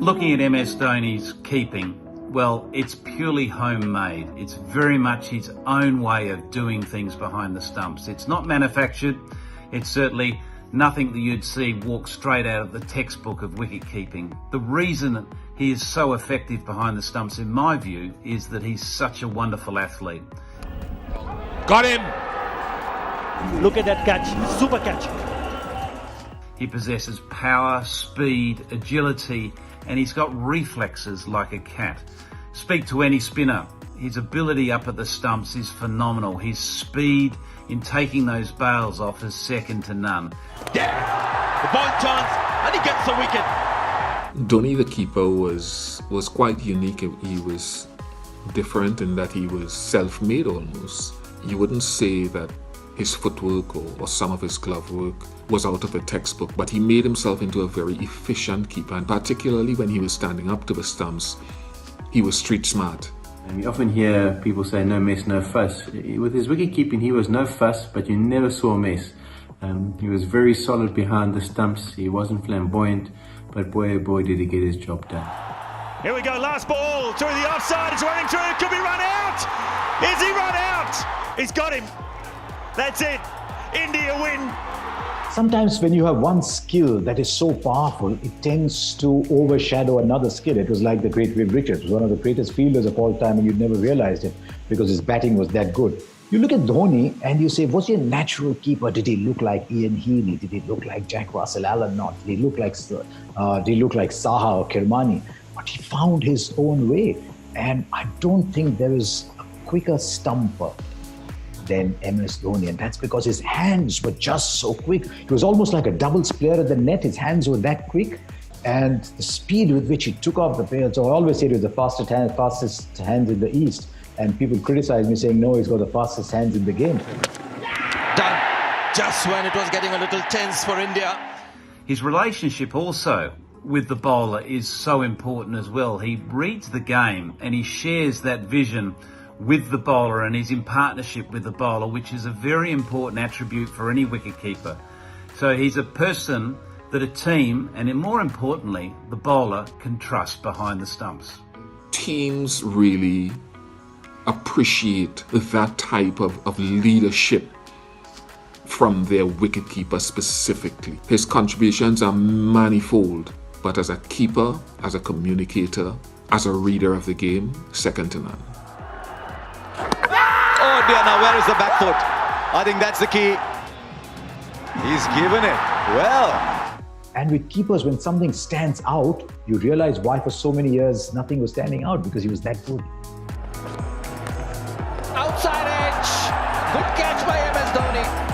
Looking at MS Dhoni's keeping, well, it's purely homemade. It's very much his own way of doing things behind the stumps. It's not manufactured. It's certainly nothing that you'd see walk straight out of the textbook of wicket keeping. The reason he is so effective behind the stumps, in my view, is that he's such a wonderful athlete. Got him! Look at that catch, super catch. He possesses power, speed, agility, and he's got reflexes like a cat. Speak to any spinner. His ability up at the stumps is phenomenal. His speed in taking those bails off is second to none. Yeah! The ball chance, and he gets the wicket. Dhoni, the keeper, was quite unique. He was different in that he was self-made almost. You wouldn't say that his footwork or some of his glove work was out of a textbook, but he made himself into a very efficient keeper, and particularly when he was standing up to the stumps, he was street smart. And you often hear people say no mess, no fuss. With his wicket keeping, he was no fuss, but you never saw a mess. He was very solid behind the stumps. He wasn't flamboyant, but boy oh boy did he get his job done. Here we go, last ball, through the offside, it's running through, could be run out! Is he run out? He's got him. That's it. India win. Sometimes when you have one skill that is so powerful, it tends to overshadow another skill. It was like the great Viv Richards, one of the greatest fielders of all time, and you'd never realized it because his batting was that good. You look at Dhoni and you say, was he a natural keeper? Did he look like Ian Healy? Did he look like Jack Russell Allen? Not. Did he look like Saha or Kirmani? But he found his own way. And I don't think there is a quicker stumper than MS Dhoni, and that's because his hands were just so quick. He was almost like a doubles player at the net. His hands were that quick, and the speed with which he took off the players. So I always say he was the fastest hands in the East, and people criticize me saying, no, he's got the fastest hands in the game. Done. Just when it was getting a little tense for India. His relationship also with the bowler is so important as well. He reads the game and he shares that vision with the bowler, and he's in partnership with the bowler, which is a very important attribute for any wicketkeeper. So he's a person that a team, and more importantly, the bowler, can trust behind the stumps. Teams really appreciate that type of leadership from their wicketkeeper specifically. His contributions are manifold, but as a keeper, as a communicator, as a reader of the game, second to none. Oh dear, now where is the back foot? I think that's the key. He's given it well. And with keepers, when something stands out, you realize why for so many years nothing was standing out, because he was that good. Outside edge. Good catch by MS Dhoni.